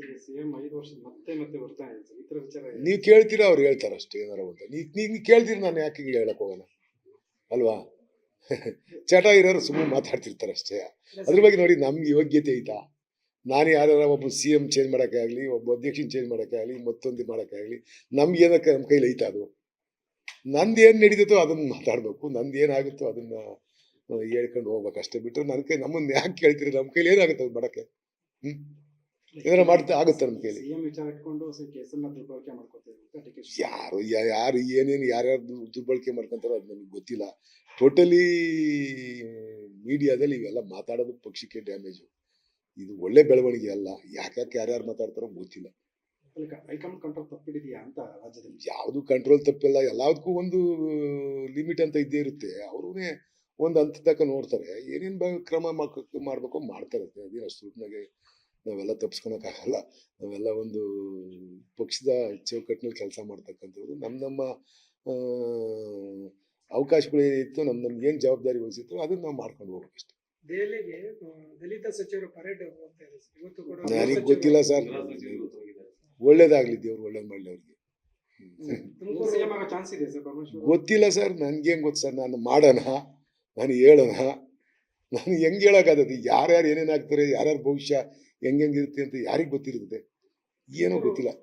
CM 5 ವರ್ಷ ಮತ್ತೆ ಮತ್ತೆ ಬರ್ತಾನೆ ಈ ತರ ವಿಚಾರ ನೀವು ಕೇಳ್ತೀರಾ ಅವ್ರು ಹೇಳ್ತಾರ ಅಷ್ಟೇ ಏನಾರ ಅಂತ ನೀವು ಕೇಳ್ತೀರಿ ನಾನು ಯಾಕೆ ಹೇಳಕ್ ಹೋಗೋಣ ಅಲ್ವಾ ಚಟ ಇರೋರು ಸುಮ್ಮನೆ ಮಾತಾಡ್ತಿರ್ತಾರೆ ಅಷ್ಟೇ ಅದ್ರ ಬಗ್ಗೆ ನೋಡಿ ನಮ್ಗೆ ಯೋಗ್ಯತೆ ಐತಾ ನಾನು ಯಾರು ಒಬ್ಬ CM ಚೇಂಜ್ ಮಾಡೋಕ್ಕೆ ಆಗಲಿ ಒಬ್ಬ ಅಧ್ಯಕ್ಷನ ಚೇಂಜ್ ಮಾಡೋಕ್ಕೆ ಆಗಲಿ ಮತ್ತೊಂದು ಮಾಡೋಕ್ಕೆ ಆಗಲಿ ನಮ್ಗೆ ಏನಕ್ಕೆ ನಮ್ಮ ಕೈಲಿ ಐತಾ ಅದು ನಂದು ಏನು ನಡೀತೈತೋ ಅದನ್ನು ಮಾತಾಡಬೇಕು ನಂದು ಏನಾಗುತ್ತೋ ಅದನ್ನು ಹೇಳ್ಕೊಂಡು ಹೋಗ್ಬೇಕು ಅಷ್ಟೇ ಬಿಟ್ಟರೆ ನನ್ನ ಕೈ ನಮ್ಮನ್ನು ಯಾಕೆ ಕೇಳ್ತೀರಿ ನಮ್ಮ ಕೈಲಿ ಏನಾಗುತ್ತೆ ಅದು ಮಾಡೋಕ್ಕೆ ಏನಾರ ಮಾಡ್ತಾ ಆಗುತ್ತೆ ನಮ್ಮ ಕೈಲಿ ಸಿಎಂ ವಿಚಾರ ಇಟ್ಕೊಂಡು ಕೇಸನ್ನ ದುರ್ಬಳಕೆ ಮಾಡ್ಕೊತೀವಿ ಯಾರು ಏನೇನು ಯಾರ್ಯಾರು ದುರ್ಬಳಕೆ ಮಾಡ್ಕೊಂತಾರೋ ಅದು ನಮಗೆ ಗೊತ್ತಿಲ್ಲ ಟೋಟಲಿ ಮೀಡಿಯಾದಲ್ಲಿ ಇವೆಲ್ಲ ಮಾತಾಡೋದು ಪಕ್ಷಕ್ಕೆ ಡ್ಯಾಮೇಜು ಇದು ಒಳ್ಳೆ ಬೆಳವಣಿಗೆ ಅಲ್ಲ ಯಾಕೆ ಯಾರ್ಯಾರು ಮಾತಾಡ್ತಾರೋ ಗೊತ್ತಿಲ್ಲ ಹೈಕಮಾಂಡ್ ಕಂಟ್ರೋಲ್ ತಪ್ಪಿದೆಯಾ ಅಂತ ರಾಜ್ಯದಲ್ಲಿ ಯಾವುದು ಕಂಟ್ರೋಲ್ ತಪ್ಪಿಲ್ಲ ಎಲ್ಲದಕ್ಕೂ ಒಂದು ಲಿಮಿಟ್ ಅಂತ ಇದ್ದೇ ಇರುತ್ತೆ ಅವ್ರೇ ಒಂದು ಹಂತ ತನಕ ನೋಡ್ತಾರೆ ಏನೇನು ಕ್ರಮ ಮಾಡಬೇಕು ಮಾಡ್ತಾರೆ ಅದೇನು ಅಷ್ಟು ರೂಪನಾಗೆ ನಾವೆಲ್ಲ ತಪ್ಪಿಸ್ಕೊಳಕ್ಕಾಗಲ್ಲ ನಾವೆಲ್ಲ ಒಂದು ಪಕ್ಷದ ಚೌಕಟ್ಟಿನಲ್ಲಿ ಕೆಲಸ ಮಾಡ್ತಕ್ಕಂಥದ್ದು ನಮ್ಮ ಅವಕಾಶಗಳು ಏನಿತ್ತು ನಮ್ಗೆ ಏನು ಜವಾಬ್ದಾರಿ ವಹಿಸಿತ್ತು ಅದನ್ನ ನಾವು ಮಾಡ್ಕೊಂಡು ಹೋಗ್ಬೇಕಷ್ಟೆ ದೆಹಲಿಗೆ ದಲಿತ ಸಚಿವರು ಪರೇಡ್ ಹೋಗ್ತಾ ಇದೆ ಇವತ್ತು ಕೂಡ ನನಗೆ ಗೊತ್ತಿಲ್ಲ ಸರ್ ಒಳ್ಳೇದಾಗ್ಲಿ ದೇವ್ರು ಒಳ್ಳೇದು ಮಾಡಲಿ ಅವ್ರಿಗೆ ಚಾನ್ಸ್ ಇದೆ ಸರ್ ಗೊತ್ತಿಲ್ಲ ಸರ್ ನನ್ಗೇನು ಗೊತ್ತು ಸರ್ ನಾನು ಮಾಡೋಣ ನಾನು ಹೇಳೋಣ ನಾನು ಹೆಂಗೆ ಹೇಳೋಕ್ಕಾಗತ್ತೆ ಯಾರ್ಯಾರು ಏನೇನು ಆಗ್ತಾರೆ ಯಾರ್ಯಾರು ಭವಿಷ್ಯ ಹೆಂಗಿರುತ್ತೆ ಅಂತ ಯಾರಿಗೆ ಗೊತ್ತಿರುತ್ತೆ ಏನೂ ಗೊತ್ತಿಲ್ಲ